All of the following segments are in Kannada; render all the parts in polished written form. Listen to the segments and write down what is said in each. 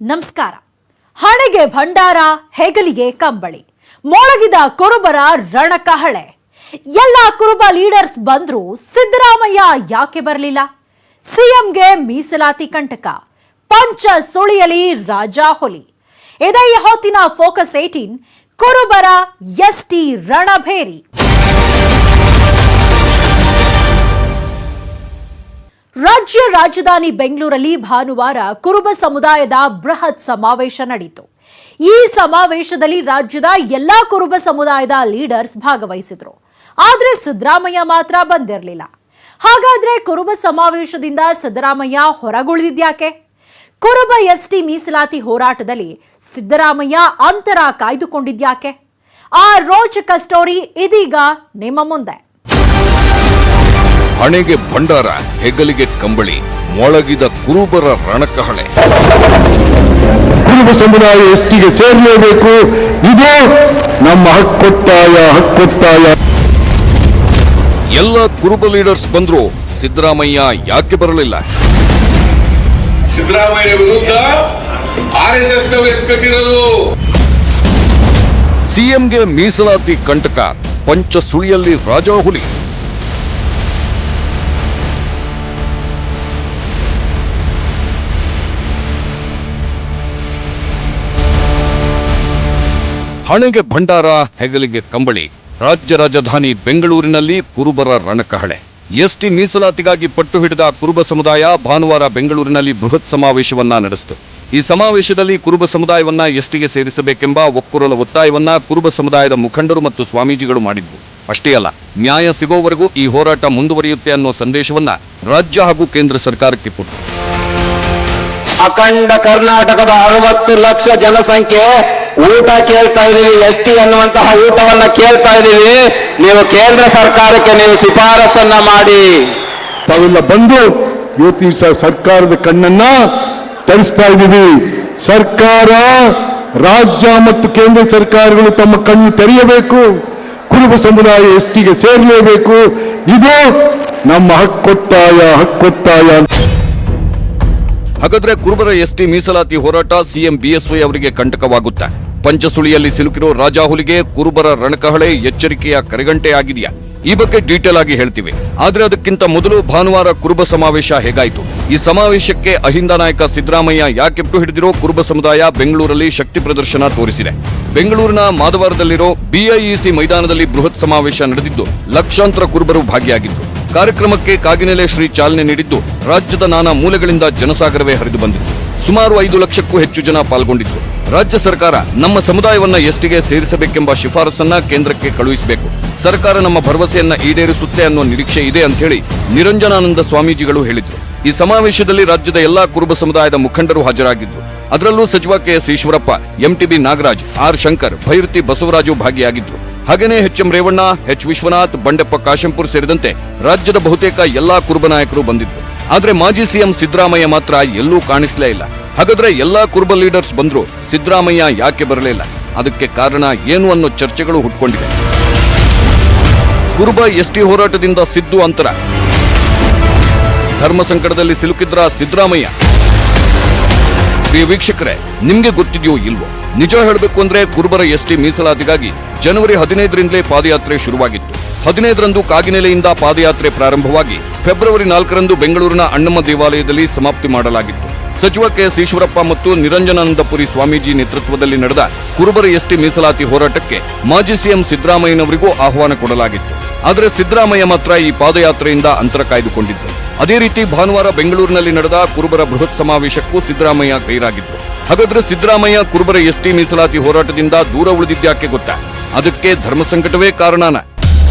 ನಮಸ್ಕಾರ. ಹಣೆಗೆ ಭಂಡಾರ, ಹೆಗಲಿಗೆ ಕಂಬಳಿ, ಮೊಳಗಿದ ಕುರುಬರ ರಣಕಹಳೆ. ಎಲ್ಲ ಕುರುಬ ಲೀಡರ್ಸ್ ಬಂದ್ರು ಸಿದ್ದರಾಮಯ್ಯ ಯಾಕೆ ಬರಲಿಲ್ಲ? ಸಿಎಂಗೆ ಮೀಸಲಾತಿ ಕಂಟಕ, ಪಂಚ ಸುಳಿಯಲಿ ರಾಜಾಹುಲಿ. ಇದೇ ಹೊತ್ತಿನ ಫೋಕಸ್ 18 ಕುರುಬರ ಎಸ್ಟಿ ರಣಭೇರಿ. ರಾಜ್ಯ ರಾಜಧಾನಿ ಬೆಂಗಳೂರಲ್ಲಿ ಭಾನುವಾರ ಕುರುಬ ಸಮುದಾಯದ ಬೃಹತ್ ಸಮಾವೇಶ ನಡೆಯಿತು. ಈ ಸಮಾವೇಶದಲ್ಲಿ ರಾಜ್ಯದ ಎಲ್ಲಾ ಕುರುಬ ಸಮುದಾಯದ ಲೀಡರ್ಸ್ ಭಾಗವಹಿಸಿದ್ರು. ಆದ್ರೆ ಸಿದ್ದರಾಮಯ್ಯ ಮಾತ್ರ ಬಂದಿರಲಿಲ್ಲ. ಹಾಗಾದ್ರೆ ಕುರುಬ ಸಮಾವೇಶದಿಂದ ಸಿದ್ದರಾಮಯ್ಯ ಹೊರಗುಳಿದಿದ್ಯಾಕೆ? ಕುರುಬ ಎಸ್ಟಿ ಮೀಸಲಾತಿ ಹೋರಾಟದಲ್ಲಿ ಸಿದ್ದರಾಮಯ್ಯ ಅಂತರ ಕಾಯ್ದುಕೊಂಡಿದ್ಯಾಕೆ? ಆ ರೋಚಕ ಸ್ಟೋರಿ ಇದೀಗ ನಿಮ್ಮ ಮುಂದೆ. ಹಣೆಗೆ ಭಂಡಾರ, ಹೆಗಲಿಗೆ ಕಂಬಳಿ, ಮೊಳಗಿದ ಕುರುಬರ ರಣಕಹಳೆ. ಕುರುಬ ಸಮುದಾಯ ಎಸ್ಟಿಗೆ ಸೇರಲೇಬೇಕು, ಇದು ನಮ್ಮ ಹಕ್ಕೊತ್ತಾಯ. ಎಲ್ಲ ಕುರುಬ ಲೀಡರ್ಸ್ ಬಂದ್ರು ಸಿದ್ದರಾಮಯ್ಯ ಯಾಕೆ ಬರಲಿಲ್ಲ? ಸಿದ್ದರಾಮಯ್ಯ ವಿರುದ್ಧ ಆರ್ಎಸ್ಎಸ್ ಎತ್ಕಟ್ಟಿರೋದು. ಸಿಎಂಗೆ ಮೀಸಲಾತಿ ಕಂಟಕ, ಪಂಚ ಸುಳಿಯಲ್ಲಿ ರಾಜಾಹುಲಿ. ಹಣೆಗೆ ಭಂಡಾರ, ಹೆಗಲಿಗೆ ಕಂಬಳಿ. ರಾಜ್ಯ ರಾಜಧಾನಿ ಬೆಂಗಳೂರಿನಲ್ಲಿ ಕುರುಬರ ರಣಕಹಳೆ. ಎಸ್ಟಿ ಮೀಸಲಾತಿಗಾಗಿ ಪಟ್ಟು ಹಿಡಿದ ಕುರುಬ ಸಮುದಾಯ ಭಾನುವಾರ ಬೆಂಗಳೂರಿನಲ್ಲಿ ಬೃಹತ್ ಸಮಾವೇಶವನ್ನ ನಡೆಸಿತು. ಈ ಸಮಾವೇಶದಲ್ಲಿ ಕುರುಬ ಸಮುದಾಯವನ್ನ ಎಸ್ಟಿಗೆ ಸೇರಿಸಬೇಕೆಂಬ ಒಕ್ಕೂರಲ ಒತ್ತಾಯವನ್ನ ಕುರುಬ ಸಮುದಾಯದ ಮುಖಂಡರು ಮತ್ತು ಸ್ವಾಮೀಜಿಗಳು ಮಾಡಿದ್ವು. ಅಷ್ಟೇ ಅಲ್ಲ, ನ್ಯಾಯ ಸಿಗೋವರೆಗೂ ಈ ಹೋರಾಟ ಮುಂದುವರಿಯುತ್ತೆ ಅನ್ನೋ ಸಂದೇಶವನ್ನ ರಾಜ್ಯ ಹಾಗೂ ಕೇಂದ್ರ ಸರ್ಕಾರಕ್ಕೆ ಕೊಟ್ಟರು. ಅಖಂಡ ಕರ್ನಾಟಕದ 60 ಲಕ್ಷ ಜನಸಂಖ್ಯೆ ಊಟ ಕೇಳ್ತಾ ಇದೀವಿ. ಎಸ್ಟಿ ಅನ್ನುವಂತಹ ಊಟವನ್ನ ಕೇಳ್ತಾ ಇದೀವಿ. ನೀವು ಕೇಂದ್ರ ಸರ್ಕಾರಕ್ಕೆ ನೀವು ಶಿಫಾರಸನ್ನ ಮಾಡಿ. ತಾವೆಲ್ಲ ಬಂದು ಇವತ್ತು ಈ ಸರ್ಕಾರದ ಕಣ್ಣನ್ನ ತರಿಸ್ತಾ ಇದ್ದೀವಿ. ಸರ್ಕಾರ, ರಾಜ್ಯ ಮತ್ತು ಕೇಂದ್ರ ಸರ್ಕಾರಗಳು ತಮ್ಮ ಕಣ್ಣು ತೆರೆಯಬೇಕು. ಕುರುಬ ಸಮುದಾಯ ಎಸ್ಟಿಗೆ ಸೇರಲೇಬೇಕು, ಇದು ನಮ್ಮ ಹಕ್ಕೊತ್ತಾಯ. ಹಾಗಾದ್ರೆ ಕುರುಬರ ಎಸ್ಟಿ ಮೀಸಲಾತಿ ಹೋರಾಟ ಸಿಎಂ ಬಿಎಸ್ವೈ ಅವರಿಗೆ ಕಂಟಕವಾಗುತ್ತೆ. ಪಂಚಸುಳಿಯಲ್ಲಿ ಸಿಲುಕಿರೋ ರಾಜಾಹುಲಿಗೆ ಕುರುಬರ ರಣಕಹಳೆ ಎಚ್ಚರಿಕೆಯ ಕರೆಗಂಟೆ ಆಗಿದೆಯಾ? ಈ ಬಗ್ಗೆ ಡೀಟೇಲ್ ಆಗಿ ಹೇಳ್ತೀವಿ. ಆದ್ರೆ ಅದಕ್ಕಿಂತ ಮೊದಲು ಭಾನುವಾರ ಕುರುಬ ಸಮಾವೇಶ ಹೇಗಾಯಿತು? ಈ ಸಮಾವೇಶಕ್ಕೆ ಅಹಿಂದ ನಾಯಕ ಸಿದ್ದರಾಮಯ್ಯ ಯಾಕೆ ಹಿಡಿದಿರೋ ಕುರುಬ ಸಮುದಾಯ ಬೆಂಗಳೂರಲ್ಲಿ ಶಕ್ತಿ ಪ್ರದರ್ಶನ ತೋರಿಸಿದೆ. ಬೆಂಗಳೂರಿನ ಮಾದವಾರದಲ್ಲಿರೋ ಬಿಐಇಸಿ ಮೈದಾನದಲ್ಲಿ ಬೃಹತ್ ಸಮಾವೇಶ ನಡೆದಿದ್ದು ಲಕ್ಷಾಂತರ ಕುರುಬರು ಭಾಗಿಯಾಗಿದ್ದು, ಕಾರ್ಯಕ್ರಮಕ್ಕೆ ಕಾಗಿನೆಲೆ ಶ್ರೀ ಚಾಲನೆ ನೀಡಿದ್ದು ರಾಜ್ಯದ ನಾನಾ ಮೂಲೆಗಳಿಂದ ಜನಸಾಗರವೇ ಹರಿದು ಬಂದಿತ್ತು. ಸುಮಾರು 5 ಲಕ್ಷಕ್ಕೂ ಹೆಚ್ಚು ಜನ ಪಾಲ್ಗೊಂಡಿದ್ರು. ರಾಜ್ಯ ಸರ್ಕಾರ ನಮ್ಮ ಸಮುದಾಯವನ್ನ ಎಸ್ಟಿಗೆ ಸೇರಿಸಬೇಕೆಂಬ ಶಿಫಾರಸನ್ನ ಕೇಂದ್ರಕ್ಕೆ ಕಳುಹಿಸಬೇಕು. ಸರ್ಕಾರ ನಮ್ಮ ಭರವಸೆಯನ್ನ ಈಡೇರಿಸುತ್ತೆ ಅನ್ನೋ ನಿರೀಕ್ಷೆ ಇದೆ ಅಂತ ಹೇಳಿ ನಿರಂಜನಾನಂದ ಸ್ವಾಮೀಜಿಗಳು ಹೇಳಿದ್ರು. ಈ ಸಮಾವೇಶದಲ್ಲಿ ರಾಜ್ಯದ ಎಲ್ಲಾ ಕುರುಬ ಸಮುದಾಯದ ಮುಖಂಡರು ಹಾಜರಾಗಿದ್ರು. ಅದರಲ್ಲೂ ಸಚಿವ KS Eshwarappa, MTB Nagaraj, R Shankar, Byrathi Basavaraju ಭಾಗಿಯಾಗಿದ್ರು. ಹಾಗೇನೇ ಎಚ್ಎಂ ರೇವಣ್ಣ, ಎಚ್ ವಿಶ್ವನಾಥ್, ಬಂಡೆಪ್ಪ ಕಾಶಂಪುರ್ ಸೇರಿದಂತೆ ರಾಜ್ಯದ ಬಹುತೇಕ ಎಲ್ಲಾ ಕುರುಬ ನಾಯಕರು ಬಂದಿದ್ರು. ಆದ್ರೆ ಮಾಜಿ ಸಿಎಂ ಸಿದ್ದರಾಮಯ್ಯ ಮಾತ್ರ ಎಲ್ಲೂ ಕಾಣಿಸಲೇ ಇಲ್ಲ. ಹಾಗಾದ್ರೆ ಎಲ್ಲಾ ಕುರುಬ ಲೀಡರ್ಸ್ ಬಂದ್ರು ಸಿದ್ದರಾಮಯ್ಯ ಯಾಕೆ ಬರಲಿಲ್ಲ? ಅದಕ್ಕೆ ಕಾರಣ ಏನು ಅನ್ನೋ ಚರ್ಚೆಗಳು ಹುಟ್ಕೊಂಡಿವೆ. ಕುರುಬ ಎಸ್ಟಿ ಹೋರಾಟದಿಂದ ಸಿದ್ದು ಅಂತರ, ಧರ್ಮ ಸಂಕಟದಲ್ಲಿ ಸಿಲುಕಿದ್ರ ಸಿದ್ದರಾಮಯ್ಯ. ಪ್ರಿಯ ವೀಕ್ಷಕರೇ, ನಿಮ್ಗೆ ಗೊತ್ತಿದೆಯೋ ಇಲ್ವೋ? ನಿಜ ಹೇಳಬೇಕು ಅಂದ್ರೆ ಕುರುಬರ ಎಸ್ಟಿ ಮೀಸಲಾತಿಗಾಗಿ ಜನವರಿ 15ರಿಂದಲೇ ಪಾದಯಾತ್ರೆ ಶುರುವಾಗಿತ್ತು. 15ರಂದು ಕಾಗಿನೆಲೆಯಿಂದ ಪಾದಯಾತ್ರೆ ಪ್ರಾರಂಭವಾಗಿ ಫೆಬ್ರವರಿ 4ರಂದು ಬೆಂಗಳೂರಿನ ಅಣ್ಣಮ್ಮ ದೇವಾಲಯದಲ್ಲಿ ಸಮಾಪ್ತಿ ಮಾಡಲಾಗಿತ್ತು. ಸಚಿವ ಕೆಎಸ್ ಈಶ್ವರಪ್ಪ ಮತ್ತು ನಿರಂಜನಾನಂದಪುರಿ ಸ್ವಾಮೀಜಿ ನೇತೃತ್ವದಲ್ಲಿ ನಡೆದ ಕುರುಬರ ಎಸ್ಟಿ ಮೀಸಲಾತಿ ಹೋರಾಟಕ್ಕೆ ಮಾಜಿ ಸಿಎಂ ಸಿದ್ದರಾಮಯ್ಯನವರಿಗೂ ಆಹ್ವಾನ ಕೊಡಲಾಗಿತ್ತು. ಆದರೆ ಸಿದ್ದರಾಮಯ್ಯ ಮಾತ್ರ ಈ ಪಾದಯಾತ್ರೆಯಿಂದ ಅಂತರ ಕಾಯ್ದುಕೊಂಡಿದ್ದರು. ಅದೇ ರೀತಿ ಭಾನುವಾರ ಬೆಂಗಳೂರಿನಲ್ಲಿ ನಡೆದ ಕುರುಬರ ಬೃಹತ್ ಸಮಾವೇಶಕ್ಕೂ ಸಿದ್ದರಾಮಯ್ಯ ಗೈರಾಗಿದ್ರು. ಹಾಗಾದ್ರೆ ಸಿದ್ದರಾಮಯ್ಯ ಕುರುಬರ ಎಸ್ಟಿ ಮೀಸಲಾತಿ ಹೋರಾಟದಿಂದ ದೂರ ಉಳಿದಿದ್ಯಾಕೆ ಗೊತ್ತಾ? ಅದಕ್ಕೆ ಧರ್ಮ ಸಂಕಟವೇ ಕಾರಣನ.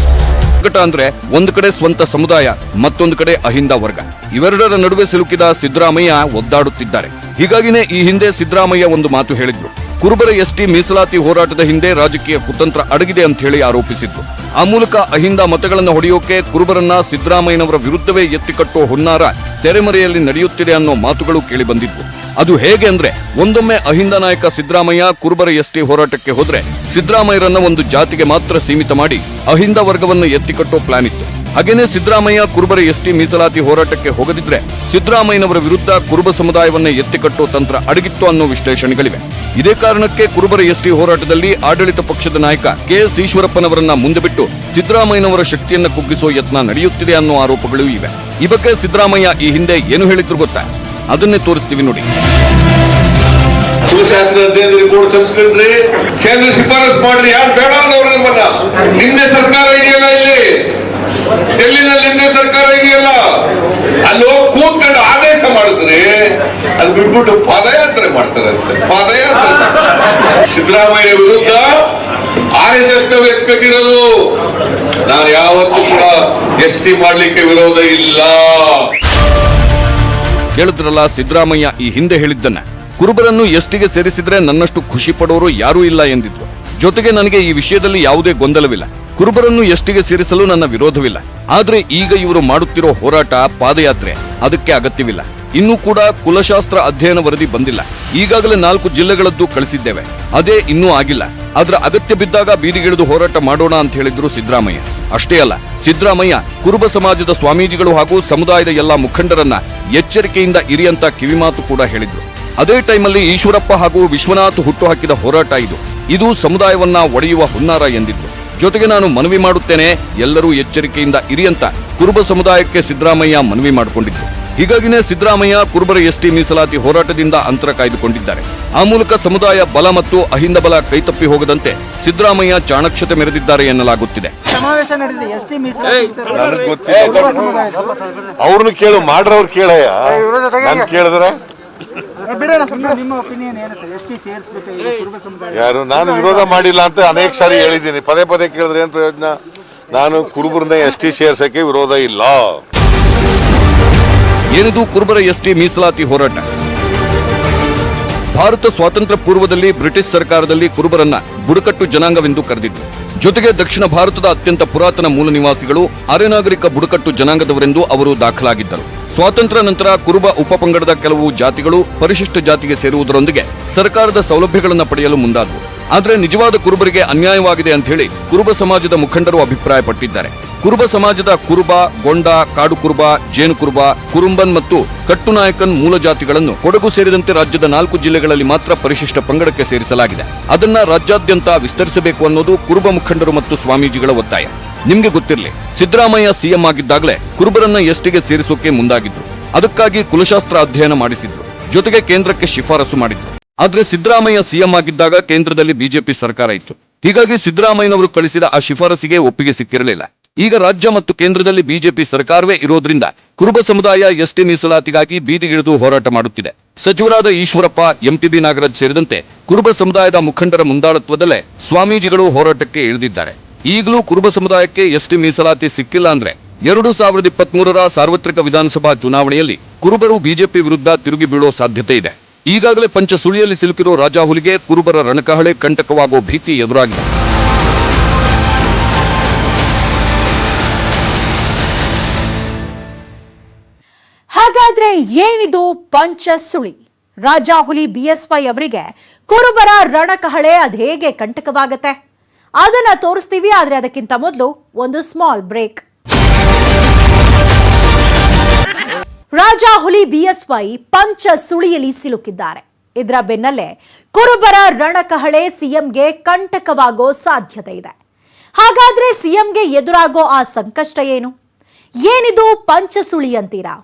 ಸಂಕಟ ಅಂದ್ರೆ ಒಂದು ಕಡೆ ಸ್ವಂತ ಸಮುದಾಯ, ಮತ್ತೊಂದು ಕಡೆ ಅಹಿಂದ ವರ್ಗ. ಇವೆರಡರ ನಡುವೆ ಸಿಲುಕಿದ ಸಿದ್ದರಾಮಯ್ಯ ಒದ್ದಾಡುತ್ತಿದ್ದಾರೆ. ಹೀಗಾಗಿನೇ ಈ ಹಿಂದೆ ಸಿದ್ದರಾಮಯ್ಯ ಒಂದು ಮಾತು ಹೇಳಿದ್ರು. ಕುರುಬರ ಎಸ್ಟಿ ಮೀಸಲಾತಿ ಹೋರಾಟದ ಹಿಂದೆ ರಾಜಕೀಯ ಕುತಂತ್ರ ಅಡಗಿದೆ ಅಂತ ಹೇಳಿ ಆರೋಪಿಸಿದ್ರು. ಆ ಮೂಲಕ ಅಹಿಂದ ಮತಗಳನ್ನು ಹೊಡೆಯೋಕೆ ಕುರುಬರನ್ನ ಸಿದ್ದರಾಮಯ್ಯನವರ ವಿರುದ್ಧವೇ ಎತ್ತಿಕಟ್ಟುವ ಹುನ್ನಾರ ತೆರೆಮರೆಯಲ್ಲಿ ನಡೆಯುತ್ತಿದೆ ಅನ್ನೋ ಮಾತುಗಳು ಕೇಳಿ ಬಂದಿದ್ವು. ಅದು ಹೇಗೆ ಅಂದ್ರೆ, ಒಂದೊಮ್ಮೆ ಅಹಿಂದ ನಾಯಕ ಸಿದ್ದರಾಮಯ್ಯ ಕುರುಬರ ಎಸ್ಟಿ ಹೋರಾಟಕ್ಕೆ ಹೋದ್ರೆ ಸಿದ್ದರಾಮಯ್ಯರನ್ನ ಒಂದು ಜಾತಿಗೆ ಮಾತ್ರ ಸೀಮಿತ ಮಾಡಿ ಅಹಿಂದ ವರ್ಗವನ್ನು ಎತ್ತಿಕಟ್ಟೋ ಪ್ಲಾನ್ ಇತ್ತು. ಹಾಗೇನೆ ಸಿದ್ದರಾಮಯ್ಯ ಕುರುಬರ ಎಸ್ಟಿ ಮೀಸಲಾತಿ ಹೋರಾಟಕ್ಕೆ ಹೋಗದಿದ್ರೆ ಸಿದ್ದರಾಮಯ್ಯನವರ ವಿರುದ್ಧ ಕುರುಬ ಸಮುದಾಯವನ್ನೇ ಎತ್ತಿಕಟ್ಟುವ ತಂತ್ರ ಅಡಗಿತ್ತು ಅನ್ನೋ ವಿಶ್ಲೇಷಣೆಗಳಿವೆ. ಇದೇ ಕಾರಣಕ್ಕೆ ಕುರುಬರ ಎಸ್ಟಿ ಹೋರಾಟದಲ್ಲಿ ಆಡಳಿತ ಪಕ್ಷದ ನಾಯಕ ಕೆಎಸ್ ಈಶ್ವರಪ್ಪನವರನ್ನ ಮುಂದೆ ಬಿಟ್ಟು ಸಿದ್ದರಾಮಯ್ಯನವರ ಶಕ್ತಿಯನ್ನ ಕುಗ್ಗಿಸುವ ಯತ್ನ ನಡೆಯುತ್ತಿದೆ ಅನ್ನೋ ಆರೋಪಗಳು ಇವೆ. ಈ ಬಗ್ಗೆ ಸಿದ್ದರಾಮಯ್ಯ ಈ ಹಿಂದೆ ಏನು ಹೇಳಿದ್ರು ಗೊತ್ತಾ? ಅದನ್ನೇ ತೋರಿಸ್ತೀವಿ ನೋಡಿ. ಭೂಶಾಸ್ತ್ರ ಅಧ್ಯಯನದ ರಿಪೋರ್ಟ್ ತರಿಸ್ಕೊಂಡ್ರಿ, ಕೇಂದ್ರ ಶಿಫಾರಸ್ ಮಾಡ್ರಿ, ಯಾರು ಬೇಡ ಅನ್ನೋರು ನಿಮ್ಮನ್ನ. ನಿಮ್ದೇ ಸರ್ಕಾರ ಇದೆಯಲ್ಲ, ಇಲ್ಲಿ ಡೆಲ್ಲಿನಲ್ಲಿ ನಿಮ್ದೇ ಸರ್ಕಾರ ಇದೆಯಲ್ಲ, ಅಲ್ಲಿ ಹೋಗಿ ಕೂತ್ಕೊಂಡು ಆದೇಶ ಮಾಡಿಸ್ರಿ. ಅದು ಬಿಟ್ಬಿಟ್ಟು ಪಾದಯಾತ್ರೆ ಮಾಡ್ತಾರಂತೆ. ಪಾದಯಾತ್ರೆ ಸಿದ್ದರಾಮಯ್ಯ ವಿರುದ್ಧ RSS ನವರು ಎತ್ಕಟ್ಟಿರೋದು. ನಾನು ಯಾವತ್ತೂ ಕೂಡ ಎಸ್ಟಿ ಮಾಡ್ಲಿಕ್ಕೆ ವಿರೋಧ ಇಲ್ಲ. ಕೇಳಿದ್ರಲ್ಲ, ಸಿದ್ದರಾಮಯ್ಯ ಈ ಹಿಂದೆ ಹೇಳಿದ್ದನ್ನ. ಕುರುಬರನ್ನು ಎಸ್ಟಿಗೆ ಸೇರಿಸಿದ್ರೆ ನನ್ನಷ್ಟು ಖುಷಿ ಪಡೋರು ಯಾರೂ ಇಲ್ಲ ಎಂದಿದ್ರು. ಜೊತೆಗೆ ನನಗೆ ಈ ವಿಷಯದಲ್ಲಿ ಯಾವುದೇ ಗೊಂದಲವಿಲ್ಲ. ಕುರುಬರನ್ನು ಎಸ್ಟಿಗೆ ಸೇರಿಸಲು ನನ್ನ ವಿರೋಧವಿಲ್ಲ. ಆದ್ರೆ ಈಗ ಇವರು ಮಾಡುತ್ತಿರೋ ಹೋರಾಟ ಪಾದಯಾತ್ರೆ, ಅದಕ್ಕೆ ಅಗತ್ಯವಿಲ್ಲ. ಇನ್ನೂ ಕೂಡ ಕುಲಶಾಸ್ತ್ರ ಅಧ್ಯಯನ ವರದಿ ಬಂದಿಲ್ಲ. ಈಗಾಗಲೇ 4 ಜಿಲ್ಲೆಗಳದ್ದು ಕಳಿಸಿದ್ದೇವೆ, ಅದೇ ಇನ್ನೂ ಆಗಿಲ್ಲ. ಆದ್ರೆ ಅಗತ್ಯ ಬಿದ್ದಾಗ ಬೀದಿಗಿಳಿದು ಹೋರಾಟ ಮಾಡೋಣ ಅಂತ ಹೇಳಿದ್ರು ಸಿದ್ದರಾಮಯ್ಯ. ಅಷ್ಟೇ ಅಲ್ಲ, ಸಿದ್ದರಾಮಯ್ಯ ಕುರುಬ ಸಮಾಜದ ಸ್ವಾಮೀಜಿಗಳು ಹಾಗೂ ಸಮುದಾಯದ ಎಲ್ಲಾ ಮುಖಂಡರನ್ನ ಎಚ್ಚರಿಕೆಯಿಂದ ಇರಿ ಅಂತ ಕಿವಿಮಾತು ಕೂಡ ಹೇಳಿದ್ರು. ಅದೇ ಟೈಮಲ್ಲಿ ಈಶ್ವರಪ್ಪ ಹಾಗೂ ವಿಶ್ವನಾಥ್ ಹುಟ್ಟುಹಾಕಿದ ಹೋರಾಟ ಇದು ಸಮುದಾಯವನ್ನ ಒಡೆಯುವ ಹುನ್ನಾರ ಎಂದಿದ್ರು. ಜೊತೆಗೆ ನಾನು ಮನವಿ ಮಾಡುತ್ತೇನೆ, ಎಲ್ಲರೂ ಎಚ್ಚರಿಕೆಯಿಂದ ಇರಿ ಅಂತ ಕುರುಬ ಸಮುದಾಯಕ್ಕೆ ಸಿದ್ದರಾಮಯ್ಯ ಮನವಿ ಮಾಡಿಕೊಂಡಿದ್ರು. ಹೀಗಾಗಿನೇ ಸಿದ್ದರಾಮಯ್ಯ ಕುರುಬರ ಎಸ್ಟಿ ಮೀಸಲಾತಿ ಹೋರಾಟದಿಂದ ಅಂತರ ಕಾಯ್ದುಕೊಂಡಿದ್ದಾರೆ. ಆ ಮೂಲಕ ಸಮುದಾಯ ಬಲ ಮತ್ತು ಅಹಿಂದ ಬಲ ಕೈತಪ್ಪಿ ಹೋಗದಂತೆ ಸಿದ್ದರಾಮಯ್ಯ ಚಾಣಕ್ಷತೆ ಮೆರೆದಿದ್ದಾರೆ ಎನ್ನಲಾಗುತ್ತಿದೆ. ಅವ್ರನ್ನು ಕೇಳು, ಮಾಡ್ರವ್ರು ಕೇಳಯ್ಯ, ನಾನು ಕೇಳಿದ್ರೆ ಯಾರು? ನಾನು ವಿರೋಧ ಮಾಡಿಲ್ಲ ಅಂತ ಅನೇಕ ಸಾರಿ ಹೇಳಿದ್ದೀನಿ. ಪದೇ ಪದೇ ಕೇಳಿದ್ರೆ ಏನ್ ಪ್ರಯೋಜನ? ನಾನು ಕುರುಬರನ್ನ ಎಸ್ಟಿ ಸೇರ್ಸಕ್ಕೆ ವಿರೋಧ ಇಲ್ಲ. ಏನಿದು ಕುರುಬರ ಎಸ್ಟಿ ಮೀಸಲಾತಿ ಹೋರಾಟ? ಭಾರತ ಸ್ವಾತಂತ್ರ್ಯ ಪೂರ್ವದಲ್ಲಿ ಬ್ರಿಟಿಷ್ ಸರ್ಕಾರದಲ್ಲಿ ಕುರುಬರನ್ನ ಬುಡಕಟ್ಟು ಜನಾಂಗವೆಂದು ಕರೆದಿತ್ತು. ಜೊತೆಗೆ ದಕ್ಷಿಣ ಭಾರತದ ಅತ್ಯಂತ ಪುರಾತನ ಮೂಲ ನಿವಾಸಿಗಳು ಅರೆನಾಗರಿಕ ಬುಡಕಟ್ಟು ಜನಾಂಗದವರೆಂದು ಅವರು ದಾಖಲಾಗಿದ್ದರು. ಸ್ವಾತಂತ್ರ್ಯ ನಂತರ ಕುರುಬ ಉಪಪಂಗಡದ ಕೆಲವು ಜಾತಿಗಳು ಪರಿಶಿಷ್ಟ ಜಾತಿಗೆ ಸೇರುವುದರೊಂದಿಗೆ ಸರ್ಕಾರದ ಸೌಲಭ್ಯಗಳನ್ನು ಪಡೆಯಲು ಮುಂದಾದವು. ಆದರೆ ನಿಜವಾದ ಕುರುಬರಿಗೆ ಅನ್ಯಾಯವಾಗಿದೆ ಅಂತ ಹೇಳಿ ಕುರುಬ ಸಮಾಜದ ಮುಖಂಡರು ಅಭಿಪ್ರಾಯಪಟ್ಟಿದ್ದಾರೆ. ಕುರುಬ ಸಮಾಜದ ಕುರುಬ, ಗೊಂಡ, ಕಾಡು ಕುರುಬ, ಜೇನು ಕುರುಬ, ಕುರುಂಬನ್ ಮತ್ತು ಕಟ್ಟುನಾಯಕನ್ ಮೂಲ ಜಾತಿಗಳನ್ನು ಕೊಡಗು ಸೇರಿದಂತೆ ರಾಜ್ಯದ 4 ಜಿಲ್ಲೆಗಳಲ್ಲಿ ಮಾತ್ರ ಪರಿಶಿಷ್ಟ ಪಂಗಡಕ್ಕೆ ಸೇರಿಸಲಾಗಿದೆ. ಅದನ್ನ ರಾಜ್ಯಾದ್ಯಂತ ವಿಸ್ತರಿಸಬೇಕು ಅನ್ನೋದು ಕುರುಬ ಮುಖಂಡರು ಮತ್ತು ಸ್ವಾಮೀಜಿಗಳ ಒತ್ತಾಯ. ನಿಮ್ಗೆ ಗೊತ್ತಿರಲಿ, ಸಿದ್ದರಾಮಯ್ಯ ಸಿಎಂ ಆಗಿದ್ದಾಗಲೇ ಕುರುಬರನ್ನ ಎಸ್ಟಿಗೆ ಸೇರಿಸೋಕೆ ಮುಂದಾಗಿದ್ರು. ಅದಕ್ಕಾಗಿ ಕುಲಶಾಸ್ತ್ರ ಅಧ್ಯಯನ ಮಾಡಿಸಿದ್ರು. ಜೊತೆಗೆ ಕೇಂದ್ರಕ್ಕೆ ಶಿಫಾರಸು ಮಾಡಿದ್ರು. ಆದ್ರೆ ಸಿದ್ದರಾಮಯ್ಯ ಸಿಎಂ ಆಗಿದ್ದಾಗ ಕೇಂದ್ರದಲ್ಲಿ ಬಿಜೆಪಿ ಸರ್ಕಾರ ಇತ್ತು. ಹೀಗಾಗಿ ಸಿದ್ದರಾಮಯ್ಯನವರು ಕಳಿಸಿದ ಆ ಶಿಫಾರಸಿಗೆ ಒಪ್ಪಿಗೆ ಸಿಕ್ಕಿರಲಿಲ್ಲ. ಈಗ ರಾಜ್ಯ ಮತ್ತು ಕೇಂದ್ರದಲ್ಲಿ ಬಿಜೆಪಿ ಸರ್ಕಾರವೇ ಇರೋದ್ರಿಂದ ಕುರುಬ ಸಮುದಾಯ ಎಸ್ಟಿ ಮೀಸಲಾತಿಗಾಗಿ ಬೀದಿಗಿಳಿದು ಹೋರಾಟ ಮಾಡುತ್ತಿದೆ. ಸಚಿವರಾದ ಈಶ್ವರಪ್ಪ, ಎಂಟಿಬಿ ನಾಗರಾಜ್ ಸೇರಿದಂತೆ ಕುರುಬ ಸಮುದಾಯದ ಮುಖಂಡರ ಮುಂದಾಳತ್ವದಲ್ಲೇ ಸ್ವಾಮೀಜಿಗಳು ಹೋರಾಟಕ್ಕೆ ಇಳಿದಿದ್ದಾರೆ. ಈಗಲೂ ಕುರುಬ ಸಮುದಾಯಕ್ಕೆ ಎಸ್ಟಿ ಮೀಸಲಾತಿ ಸಿಕ್ಕಿಲ್ಲ ಅಂದ್ರೆ 2023ರ ಸಾರ್ವತ್ರಿಕ ವಿಧಾನಸಭಾ ಚುನಾವಣೆಯಲ್ಲಿ ಕುರುಬರು ಬಿಜೆಪಿ ವಿರುದ್ಧ ತಿರುಗಿ ಬೀಳೋ ಸಾಧ್ಯತೆ ಇದೆ. ಈಗಾಗಲೇ ಪಂಚಸುಳಿಯಲ್ಲಿ ಸಿಲುಕಿರೋ ರಾಜಾಹುಲಿಗೆ ಕುರುಬರ ರಣಕಹಳೆ ಕಂಟಕವಾಗೋ ಭೀತಿ ಎದುರಾಗಿದೆ. ಹಾಗಾದ್ರೆ ಏನಿದು ಪಂಚಸುಳಿ? ರಾಜಾಹುಲಿ ಬಿಎಸ್ವೈ ಅವರಿಗೆ ಕುರುಬರ ರಣಕಹಳೆ ಅದೇಗೆ ಕಂಟಕವಾಗತ್ತೆ ಅದನ್ನ ತೋರಿಸ್ತೀವಿ. ಆದ್ರೆ ಅದಕ್ಕಿಂತ ಮೊದಲು ಒಂದು ಸ್ಮಾಲ್ ಬ್ರೇಕ್. ರಾಜಾಹುಲಿ ಬಿಎಸ್ವೈ ಪಂಚಸುಳಿಯಲ್ಲಿ ಸಿಲುಕಿದ್ದಾರೆ. ಇದರ ಬೆನ್ನಲ್ಲೇ ಕುರುಬರ ರಣಕಹಳೆ ಸಿಎಂಗೆ ಕಂಟಕವಾಗೋ ಸಾಧ್ಯತೆ ಇದೆ. ಹಾಗಾದ್ರೆ ಸಿಎಂಗೆ ಎದುರಾಗೋ ಆ ಸಂಕಷ್ಟ ಏನು? ಏನಿದು ಪಂಚಸುಳಿ ಅಂತೀರಾ?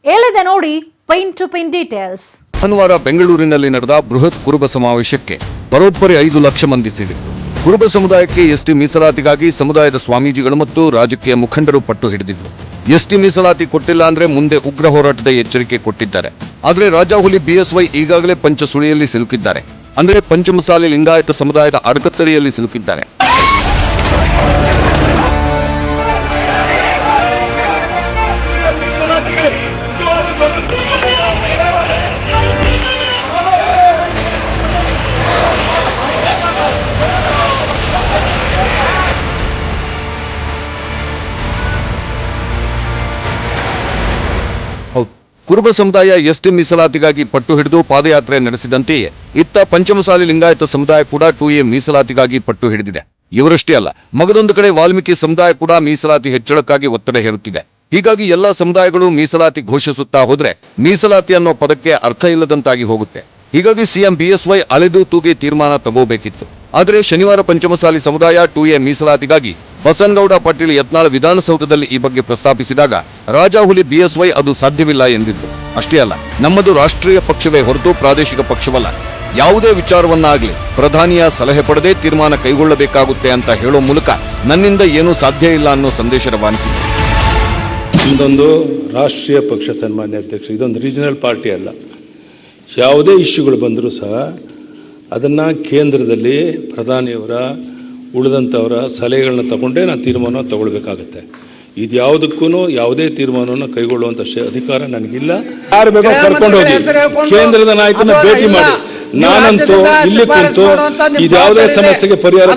ಹೇಳಿದೆ ನೋಡಿ, ಪಿನ್ ಟು ಪಿನ್ ಡೀಟೇಲ್ಸ್. ಭಾನುವಾರ ಬೆಂಗಳೂರಿನಲ್ಲಿ ನಡೆದ ಬೃಹತ್ ಕುರುಬ ಸಮಾವೇಶಕ್ಕೆ ಬರೋಬ್ಬರಿ 5 ಲಕ್ಷ ಮಂದಿ ಸೇರಿದರು. ಕುರುಬ ಸಮುದಾಯಕ್ಕೆ ಎಸ್ಟಿ ಮೀಸಲಾತಿಗಾಗಿ ಸಮುದಾಯದ ಸ್ವಾಮೀಜಿಗಳು ಮತ್ತು ರಾಜಕೀಯ ಮುಖಂಡರು ಪಟ್ಟು ಹಿಡಿದಿದ್ರು. ಎಸ್ಟಿ ಮೀಸಲಾತಿ ಕೊಟ್ಟಿಲ್ಲ ಅಂದ್ರೆ ಮುಂದೆ ಉಗ್ರ ಹೋರಾಟದ ಎಚ್ಚರಿಕೆ ಕೊಟ್ಟಿದ್ದಾರೆ. ಆದ್ರೆ ರಾಜಾಹುಲಿ ಬಿಎಸ್ವೈ ಈಗಾಗಲೇ ಪಂಚಸುಳಿಯಲ್ಲಿ ಸಿಲುಕಿದ್ದಾರೆ. ಅಂದ್ರೆ ಪಂಚಮಸಾಲಿ ಲಿಂಗಾಯತ ಸಮುದಾಯದ ಅಡಕತ್ತರಿಯಲ್ಲಿ ಸಿಲುಕಿದ್ದಾರೆ. ಕುರುಬ ಸಮುದಾಯ ಎಸ್ಟಿ ಮೀಸಲಾತಿಗಾಗಿ ಪಟ್ಟು ಹಿಡಿದು ಪಾದಯಾತ್ರೆ ನಡೆಸಿದಂತೆಯೇ ಇತ್ತ ಪಂಚಮಸಾಲಿ ಲಿಂಗಾಯತ ಸಮುದಾಯ ಕೂಡ 2A ಮೀಸಲಾತಿಗಾಗಿ ಪಟ್ಟು ಹಿಡಿದಿದೆ. ಇವರಷ್ಟೇ ಅಲ್ಲ, ಮಗದೊಂದು ಕಡೆ ವಾಲ್ಮೀಕಿ ಸಮುದಾಯ ಕೂಡ ಮೀಸಲಾತಿ ಹೆಚ್ಚಳಕ್ಕಾಗಿ ಒತ್ತಡ ಹೇರುತ್ತಿದೆ. ಹೀಗಾಗಿ ಎಲ್ಲಾ ಸಮುದಾಯಗಳು ಮೀಸಲಾತಿ ಘೋಷಿಸುತ್ತಾ ಹೋದ್ರೆ ಮೀಸಲಾತಿ ಅನ್ನೋ ಪದಕ್ಕೆ ಅರ್ಥ ಇಲ್ಲದಂತಾಗಿ ಹೋಗುತ್ತೆ. ಹೀಗಾಗಿ ಸಿಎಂ ಬಿಎಸ್ವೈ ಅಲೆದು ತೂಗಿ ತೀರ್ಮಾನ ತಗೋಬೇಕಿತ್ತು. ಆದರೆ ಶನಿವಾರ ಪಂಚಮಸಾಲಿ ಸಮುದಾಯ 2A ಮೀಸಲಾತಿಗಾಗಿ ಬಸನಗೌಡ ಪಾಟೀಲ್ ಯತ್ನಾಳ್ ವಿಧಾನಸೌಧದಲ್ಲಿ ಈ ಬಗ್ಗೆ ಪ್ರಸ್ತಾಪಿಸಿದಾಗ ರಾಜಾಹುಲಿ ಬಿಎಸ್ವೈ ಅದು ಸಾಧ್ಯವಿಲ್ಲ ಎಂದಿದ್ರು. ಅಷ್ಟೇ ಅಲ್ಲ, ನಮ್ಮದು ರಾಷ್ಟ್ರೀಯ ಪಕ್ಷವೇ ಹೊರತು ಪ್ರಾದೇಶಿಕ ಪಕ್ಷವಲ್ಲ. ಯಾವುದೇ ವಿಚಾರವನ್ನಾಗಲಿ ಪ್ರಧಾನಿಯ ಸಲಹೆ ಪಡೆದೇ ತೀರ್ಮಾನ ಕೈಗೊಳ್ಳಬೇಕಾಗುತ್ತೆ ಅಂತ ಹೇಳೋ ಮೂಲಕ ನನ್ನಿಂದ ಏನೂ ಸಾಧ್ಯ ಇಲ್ಲ ಅನ್ನೋ ಸಂದೇಶ ರವಾನಿಸಿದ್ರು. ಇದೊಂದು ರಾಷ್ಟ್ರೀಯ ಪಕ್ಷ ಸನ್ಮಾನ್ಯ ಅಧ್ಯಕ್ಷ, ಇದೊಂದು ರೀಜನಲ್ ಪಾರ್ಟಿ ಅಲ್ಲ. ಯಾವುದೇ ಇಶ್ಯೂಗಳು ಬಂದರೂ ಸಹ ಅದನ್ನು ಕೇಂದ್ರದಲ್ಲಿ ಪ್ರಧಾನಿಯವರ ಉಳಿದಂಥವರ ಸಲಹೆಗಳನ್ನ ತಗೊಂಡೇ ನಾನು ತೀರ್ಮಾನ ತಗೊಳ್ಬೇಕಾಗತ್ತೆ. ಇದು ಯಾವುದಕ್ಕೂ ಯಾವುದೇ ತೀರ್ಮಾನವನ್ನು ಕೈಗೊಳ್ಳುವಂಥ ಅಧಿಕಾರ ನನಗಿಲ್ಲ. ಯಾರು ಬೇಕೋ ಕರ್ಕೊಂಡು ಹೋಗಿ ಕೇಂದ್ರದ ನಾಯಕನ ಭೇಟಿ ಮಾಡಿ. ನಾನಂತೂ ಇಲ್ಲಿ ಕುಂತು ಇದ್ಯಾವುದೇ ಸಮಸ್ಯೆಗೆ ಪರಿಹಾರ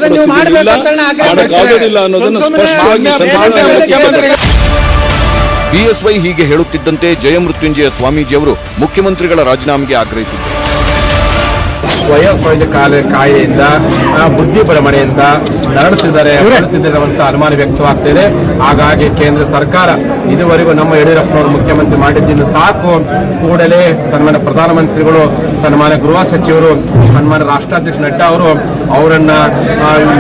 ಮಾಡೋಕ್ಕಾಗೋದಿಲ್ಲ ಅನ್ನೋದನ್ನು ಸ್ಪಷ್ಟವಾಗಿ ಬಿಎಸ್ವೈ ಹೀಗೆ ಹೇಳುತ್ತಿದ್ದಂತೆ ಜಯಮೃತ್ಯುಂಜಯ ಸ್ವಾಮೀಜಿಯವರು ಮುಖ್ಯಮಂತ್ರಿಗಳ ರಾಜೀನಾಮೆಗೆ ಆಗ್ರಹಿಸಿದ್ದಾರೆ. ವಯೋಸಹಜ ಕಾಯಿಲೆಯಿಂದ ಬುದ್ಧಿ ಭ್ರಮಣೆಯಿಂದ ನರಳುತ್ತಿದ್ದಾರೆ ಅಂತ ಅನುಮಾನ ವ್ಯಕ್ತವಾಗ್ತಿದೆ. ಹಾಗಾಗಿ ಕೇಂದ್ರ ಸರ್ಕಾರ ಇದುವರೆಗೂ ನಮ್ಮ ಯಡಿಯೂರಪ್ಪನವರು ಮುಖ್ಯಮಂತ್ರಿ ಮಾಡಿದ್ದನ್ನು ಸಾಕು. ಕೂಡಲೇ ಸನ್ಮಾನ್ಯ ಪ್ರಧಾನಮಂತ್ರಿಗಳು, ಸನ್ಮಾನ್ಯ ಗೃಹ ಸಚಿವರು, ಸನ್ಮಾನ್ಯ ರಾಷ್ಟ್ರಾಧ್ಯಕ್ಷ ನಡ್ಡಾ ಅವರು ಅವರನ್ನ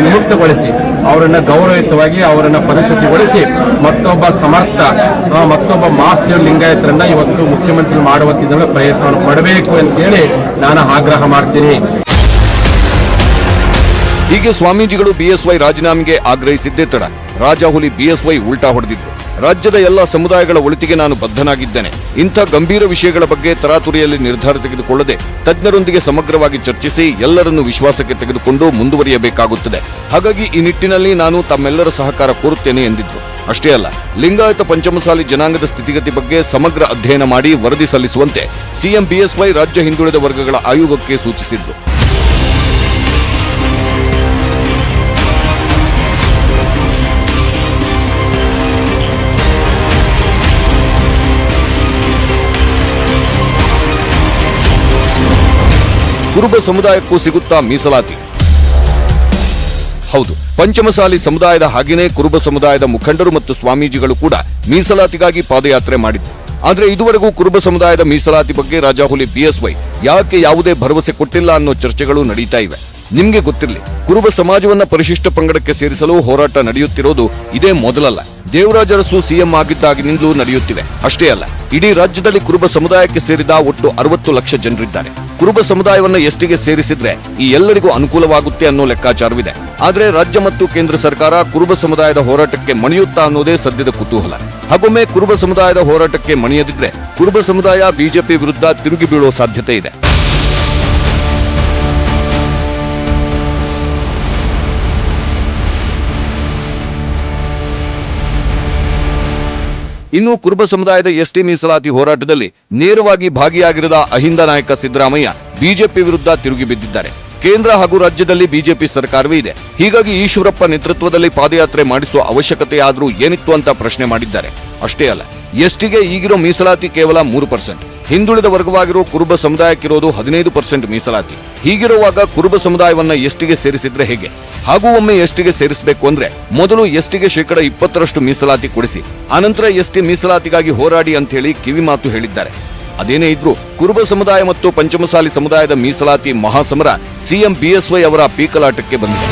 ವಿಮುಕ್ತಗೊಳಿಸಿ, ಅವರನ್ನ ಗೌರವಯುತವಾಗಿ ಅವರನ್ನ ಪದಚ್ಯುತಿಗೊಳಿಸಿ ಮತ್ತೊಬ್ಬ ಸಮರ್ಥ, ಮತ್ತೊಬ್ಬ ಮಾಸ್ತಿ ಲಿಂಗಾಯತರನ್ನ ಇವತ್ತು ಮುಖ್ಯಮಂತ್ರಿ ಮಾಡುವಂತಿದ್ದ ಪ್ರಯತ್ನವನ್ನು ಪಡಬೇಕು ಅಂತ ಹೇಳಿ ನಾನು ಆಗ್ರಹ ಮಾಡ್ತೀನಿ. ಹೀಗೆ ಸ್ವಾಮೀಜಿಗಳು ಬಿಎಸ್ವೈ ರಾಜೀನಾಮೆಗೆ ಆಗ್ರಹಿಸಿದ್ದೇ ತಡ ರಾಜಾಹುಲಿ ಬಿಎಸ್ವೈ ಉಲ್ಟಾ ಹೊಡೆದಿದ್ರು. ರಾಜ್ಯದ ಎಲ್ಲ ಸಮುದಾಯಗಳ ಒಳಿತಿಗೆ ನಾನು ಬದ್ಧನಾಗಿದ್ದೇನೆ. ಇಂಥ ಗಂಭೀರ ವಿಷಯಗಳ ಬಗ್ಗೆ ತರಾತುರಿಯಲ್ಲಿ ನಿರ್ಧಾರ ತೆಗೆದುಕೊಳ್ಳದೆ ತಜ್ಞರೊಂದಿಗೆ ಸಮಗ್ರವಾಗಿ ಚರ್ಚಿಸಿ ಎಲ್ಲರನ್ನೂ ವಿಶ್ವಾಸಕ್ಕೆ ತೆಗೆದುಕೊಂಡು ಮುಂದುವರಿಯಬೇಕಾಗುತ್ತದೆ. ಹಾಗಾಗಿ ಈ ನಿಟ್ಟಿನಲ್ಲಿ ನಾನು ತಮ್ಮೆಲ್ಲರ ಸಹಕಾರ ಕೋರುತ್ತೇನೆ ಎಂದಿದ್ರು. ಅಷ್ಟೇ ಅಲ್ಲ, ಲಿಂಗಾಯತ ಪಂಚಮಸಾಲಿ ಜನಾಂಗದ ಸ್ಥಿತಿಗತಿ ಬಗ್ಗೆ ಸಮಗ್ರ ಅಧ್ಯಯನ ಮಾಡಿ ವರದಿ ಸಲ್ಲಿಸುವಂತೆ ಸಿಎಂ ಬಿಎಸ್ವೈ ರಾಜ್ಯ ಹಿಂದುಳಿದ ವರ್ಗಗಳ ಆಯೋಗಕ್ಕೆ ಸೂಚಿಸಿದ್ರು. ಕುರುಬ ಸಮುದಾಯಕ್ಕೂ ಸಿಗುತ್ತಾ ಮೀಸಲಾತಿ? ಹೌದು, ಪಂಚಮಸಾಲಿ ಸಮುದಾಯದ ಹಾಗೆಯೇ ಕುರುಬ ಸಮುದಾಯದ ಮುಖಂಡರು ಮತ್ತು ಸ್ವಾಮೀಜಿಗಳು ಕೂಡ ಮೀಸಲಾತಿಗಾಗಿ ಪಾದಯಾತ್ರೆ ಮಾಡಿದ್ರು. ಆದರೆ ಇದುವರೆಗೂ ಕುರುಬ ಸಮುದಾಯದ ಮೀಸಲಾತಿ ಬಗ್ಗೆ ರಾಜಾಹುಲಿ ಬಿಎಸ್ವೈ ಯಾಕೆ ಯಾವುದೇ ಭರವಸೆ ಕೊಟ್ಟಿಲ್ಲ ಅನ್ನೋ ಚರ್ಚೆಗಳು ನಡೀತಾ ಇವೆ. ನಿಮ್ಗೆ ಗೊತ್ತಿರಲಿ, ಕುರುಬ ಸಮಾಜವನ್ನ ಪರಿಶಿಷ್ಟ ಪಂಗಡಕ್ಕೆ ಸೇರಿಸಲು ಹೋರಾಟ ನಡೆಯುತ್ತಿರೋದು ಇದೇ ಮೊದಲಲ್ಲ. ದೇವರಾಜ ಅರಸು ಸಿಎಂ ಆಗಿದ್ದಾಗಿನಿಂದಲೂ ನಡೆಯುತ್ತಿವೆ. ಅಷ್ಟೇ ಅಲ್ಲ, ಇಡೀ ರಾಜ್ಯದಲ್ಲಿ ಕುರುಬ ಸಮುದಾಯಕ್ಕೆ ಸೇರಿದ ಒಟ್ಟು 60 ಲಕ್ಷ ಜನರಿದ್ದಾರೆ. ಕುರುಬ ಸಮುದಾಯವನ್ನ ಎಸ್ಟಿಗೆ ಸೇರಿಸಿದ್ರೆ ಈ ಎಲ್ಲರಿಗೂ ಅನುಕೂಲವಾಗುತ್ತೆ ಅನ್ನೋ ಲೆಕ್ಕಾಚಾರವಿದೆ. ಆದರೆ ರಾಜ್ಯ ಮತ್ತು ಕೇಂದ್ರ ಸರ್ಕಾರ ಕುರುಬ ಸಮುದಾಯದ ಹೋರಾಟಕ್ಕೆ ಮಣಿಯುತ್ತಾ ಅನ್ನೋದೇ ಸದ್ಯದ ಕುತೂಹಲ. ಹಾಗೊಮ್ಮೆ ಕುರುಬ ಸಮುದಾಯದ ಹೋರಾಟಕ್ಕೆ ಮಣಿಯದಿದ್ರೆ ಕುರುಬ ಸಮುದಾಯ ಬಿಜೆಪಿ ವಿರುದ್ಧ ತಿರುಗಿ ಬೀಳೋ ಸಾಧ್ಯತೆ ಇದೆ. ಇನ್ನು ಕುರುಬ ಸಮುದಾಯದ ಎಸ್ಟಿ ಮೀಸಲಾತಿ ಹೋರಾಟದಲ್ಲಿ ನೇರವಾಗಿ ಭಾಗಿಯಾಗಿರದ ಅಹಿಂದ ನಾಯಕ ಸಿದ್ದರಾಮಯ್ಯ ಬಿಜೆಪಿ ವಿರುದ್ಧ ತಿರುಗಿ ಬಿದ್ದಿದ್ದಾರೆ. ಕೇಂದ್ರ ಹಾಗೂ ರಾಜ್ಯದಲ್ಲಿ ಬಿಜೆಪಿ ಸರ್ಕಾರವೇ ಇದೆ. ಹೀಗಾಗಿ ಈಶ್ವರಪ್ಪ ನೇತೃತ್ವದಲ್ಲಿ ಪಾದಯಾತ್ರೆ ಮಾಡಿಸುವ ಅವಶ್ಯಕತೆ ಆದರೂ ಏನಿತ್ತು ಅಂತ ಪ್ರಶ್ನೆ ಮಾಡಿದ್ದಾರೆ. ಅಷ್ಟೇ ಅಲ್ಲ, ಎಸ್ಟಿಗೆ ಈಗಿರೋ ಮೀಸಲಾತಿ ಕೇವಲ 3%. ಹಿಂದುಳಿದ ವರ್ಗವಾಗಿರೋ ಕುರುಬ ಸಮುದಾಯಕ್ಕಿರೋದು 15% ಮೀಸಲಾತಿ. ಹೀಗಿರುವಾಗ ಕುರುಬ ಸಮುದಾಯವನ್ನ ಎಸ್ಟಿಗೆ ಸೇರಿಸಿದ್ರೆ ಹೇಗೆ? ಹಾಗೂ ಒಮ್ಮೆ ಎಸ್ಟಿಗೆ ಸೇರಿಸಬೇಕು ಅಂದ್ರೆ ಮೊದಲು ಎಸ್ಟಿಗೆ 20% ಮೀಸಲಾತಿ ಕೊಡಿಸಿ, ಆನಂತರ ಎಸ್ಟಿ ಮೀಸಲಾತಿಗಾಗಿ ಹೋರಾಡಿ ಅಂತ ಹೇಳಿ ಕಿವಿ ಮಾತು ಹೇಳಿದ್ದಾರೆ. ಅದೇನೇ ಇದ್ರೂ ಕುರುಬ ಸಮುದಾಯ ಮತ್ತು ಪಂಚಮಸಾಲಿ ಸಮುದಾಯದ ಮೀಸಲಾತಿ ಮಹಾಸಮರ ಸಿಎಂ ಬಿಎಸ್ವೈ ಅವರ ಪೀಕಲಾಟಕ್ಕೆ ಬಂದಿದೆ.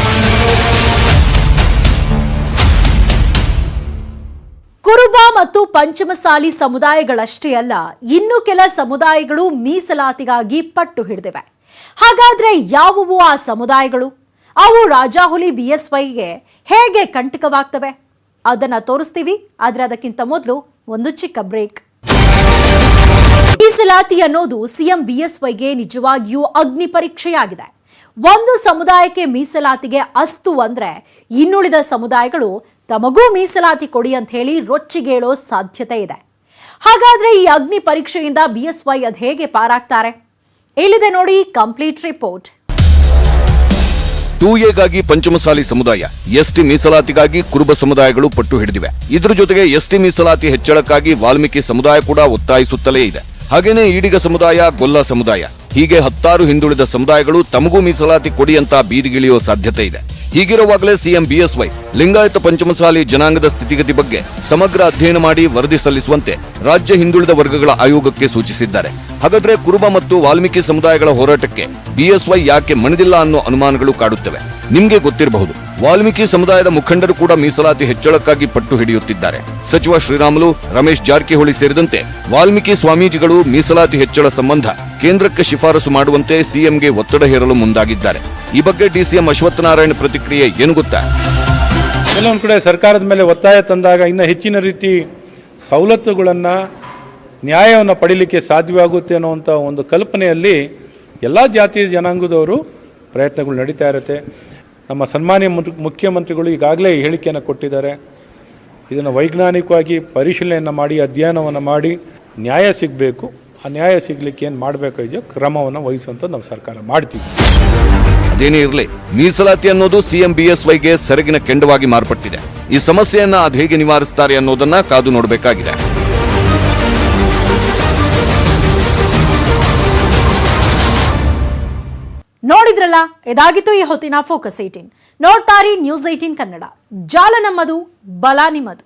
ಕುರುಬ ಮತ್ತು ಪಂಚಮಸಾಲಿ ಸಮುದಾಯಗಳಷ್ಟೇ ಅಲ್ಲ, ಇನ್ನು ಕೆಲ ಸಮುದಾಯಗಳು ಮೀಸಲಾತಿಗಾಗಿ ಪಟ್ಟು ಹಿಡಿದಿವೆ. ಹಾಗಾದ್ರೆ ಯಾವುವು ಆ ಸಮುದಾಯಗಳು? ಅವು ರಾಜಾಹುಲಿ ಬಿಎಸ್ವೈಗೆ ಹೇಗೆ ಕಂಟಕವಾಗ್ತವೆ? ಅದನ್ನ ತೋರಿಸ್ತೀವಿ. ಆದ್ರೆ ಅದಕ್ಕಿಂತ ಮೊದಲು ಒಂದು ಚಿಕ್ಕ ಬ್ರೇಕ್. ಮೀಸಲಾತಿ ಅನ್ನೋದು ಸಿಎಂ ಬಿಎಸ್ವೈಗೆ ನಿಜವಾಗಿಯೂ ಅಗ್ನಿ ಪರೀಕ್ಷೆಯಾಗಿದೆ. ಒಂದು ಸಮುದಾಯಕ್ಕೆ ಮೀಸಲಾತಿಗೆ ಅಸ್ತು ಅಂದ್ರೆ ಇನ್ನುಳಿದ ಸಮುದಾಯಗಳು ತಮಗೂ ಮೀಸಲಾತಿ ಕೊಡಿ ಅಂತ ಹೇಳಿ ರೊಚ್ಚಿಗೇಳೋ ಸಾಧ್ಯತೆ ಇದೆ. ಹಾಗಾದ್ರೆ ಈ ಅಗ್ನಿ ಪರೀಕ್ಷೆಯಿಂದ ಬಿಎಸ್ವೈ ಅದ್ ಹೇಗೆ ಪಾರಾಗ್ತಾರೆ? ಇಲ್ಲಿದೆ ನೋಡಿ ಕಂಪ್ಲೀಟ್ ರಿಪೋರ್ಟ್. 2ಎಗಾಗಿ ಪಂಚಮಸಾಲಿ ಸಮುದಾಯ, ಎಸ್ಟಿ ಮೀಸಲಾತಿಗಾಗಿ ಕುರುಬ ಸಮುದಾಯಗಳು ಪಟ್ಟು ಹಿಡಿದಿವೆ. ಇದರ ಜೊತೆಗೆ ಎಸ್ಟಿ ಮೀಸಲಾತಿ ಹೆಚ್ಚಳಕ್ಕಾಗಿ ವಾಲ್ಮೀಕಿ ಸಮುದಾಯ ಕೂಡ ಒತ್ತಾಯಿಸುತ್ತಲೇ ಇದೆ. ಹಾಗೇನೇ ಈಡಿಗ ಸಮುದಾಯ, ಗೊಲ್ಲ ಸಮುದಾಯ, ಹೀಗೆ 10 ಹಿಂದುಳಿದ ಸಮುದಾಯಗಳು ತಮಗೂ ಮೀಸಲಾತಿ ಕೊಡಿ ಅಂತ ಬೀದಿಗಿಳಿಯೋ ಸಾಧ್ಯತೆ ಇದೆ. ಹೀಗಿರುವಾಗಲೇ ಸಿಎಂ ಬಿಎಸ್ವೈ ಲಿಂಗಾಯತ ಪಂಚಮಸಾಲಿ ಜನಾಂಗದ ಸ್ಥಿತಿಗತಿ ಬಗ್ಗೆ ಸಮಗ್ರ ಅಧ್ಯಯನ ಮಾಡಿ ವರದಿ ಸಲ್ಲಿಸುವಂತೆ ರಾಜ್ಯ ಹಿಂದುಳಿದ ವರ್ಗಗಳ ಆಯೋಗಕ್ಕೆ ಸೂಚಿಸಿದ್ದಾರೆ. ಹಾಗಾದ್ರೆ ಕುರುಬ ಮತ್ತು ವಾಲ್ಮೀಕಿ ಸಮುದಾಯಗಳ ಹೋರಾಟಕ್ಕೆ ಬಿಎಸ್ವೈ ಯಾಕೆ ಮಣಿದಿಲ್ಲ ಅನ್ನೋ ಅನುಮಾನಗಳು ಕಾಡುತ್ತವೆ. ನಿಮ್ಗೆ ಗೊತ್ತಿರಬಹುದು, ವಾಲ್ಮೀಕಿ ಸಮುದಾಯದ ಮುಖಂಡರು ಕೂಡ ಮೀಸಲಾತಿ ಹೆಚ್ಚಳಕ್ಕಾಗಿ ಪಟ್ಟು ಹಿಡಿಯುತ್ತಿದ್ದಾರೆ. ಸಚಿವ ಶ್ರೀರಾಮುಲು, ರಮೇಶ್ ಜಾರಕಿಹೊಳಿ ಸೇರಿದಂತೆ ವಾಲ್ಮೀಕಿ ಸ್ವಾಮೀಜಿಗಳು ಮೀಸಲಾತಿ ಹೆಚ್ಚಳ ಸಂಬಂಧ ಕೇಂದ್ರಕ್ಕೆ ಶಿಫಾರಸು ಮಾಡುವಂತೆ ಸಿಎಂಗೆ ಒತ್ತಡ ಹೇರಲು ಮುಂದಾಗಿದ್ದಾರೆ. ಈ ಬಗ್ಗೆ ಡಿಸಿಎಂ ಅಶ್ವತ್ಥನಾರಾಯಣ ಪ್ರತಿಕ್ರಿಯೆ ಏನು ಗೊತ್ತಾ? ಕೆಲವೊಂದು ಕಡೆ ಸರ್ಕಾರದ ಮೇಲೆ ಒತ್ತಾಯ ತಂದಾಗ ಇನ್ನು ಹೆಚ್ಚಿನ ರೀತಿ ಸವಲತ್ತುಗಳನ್ನು, ನ್ಯಾಯವನ್ನು ಪಡೀಲಿಕ್ಕೆ ಸಾಧ್ಯವಾಗುತ್ತೆ ಅನ್ನುವಂಥ ಒಂದು ಕಲ್ಪನೆಯಲ್ಲಿ ಎಲ್ಲ ಜಾತಿ ಜನಾಂಗದವರು ಪ್ರಯತ್ನಗಳು ನಡೀತಾ ಇರುತ್ತೆ. ನಮ್ಮ ಸನ್ಮಾನ್ಯ ಮುಖ್ಯಮಂತ್ರಿಗಳು ಈಗಾಗಲೇ ಹೇಳಿಕೆಯನ್ನು ಕೊಟ್ಟಿದ್ದಾರೆ. ಇದನ್ನು ವೈಜ್ಞಾನಿಕವಾಗಿ ಪರಿಶೀಲನೆಯನ್ನು ಮಾಡಿ, ಅಧ್ಯಯನವನ್ನು ಮಾಡಿ ನ್ಯಾಯ ಸಿಗಬೇಕು. ಆ ನ್ಯಾಯ ಸಿಗಲಿಕ್ಕೆ ಏನು ಮಾಡಬೇಕಾಗಿದೆಯೋ ಕ್ರಮವನ್ನು ವಹಿಸುವಂಥ ನಾವು ಸರ್ಕಾರ ಮಾಡ್ತೀವಿ. ಅದೇನೇ ಇರಲಿ, ಮೀಸಲಾತಿ ಅನ್ನೋದು ಸಿಎಂ ಬಿಎಸ್ವೈಗೆ ಸೆರಗಿನ ಕೆಂಡವಾಗಿ ಮಾರ್ಪಟ್ಟಿದೆ. ಈ ಸಮಸ್ಯೆಯನ್ನ ಅದು ಹೇಗೆ ನಿವಾರಿಸುತ್ತಾರೆ ಅನ್ನೋದನ್ನ ಕಾದು ನೋಡಬೇಕಾಗಿದೆ. ನೋಡಿದ್ರಲ್ಲ, ಇದಾಗಿತ್ತು ಈ ಹೊತ್ತಿನ ಫೋಕಸ್ 18. ನೋಡ್ತಾರಿ ನ್ಯೂಸ್ 18 ಕನ್ನಡ. ಜಾಲ ನಮ್ಮದು, ಬಲ ನಿಮ್ಮದು.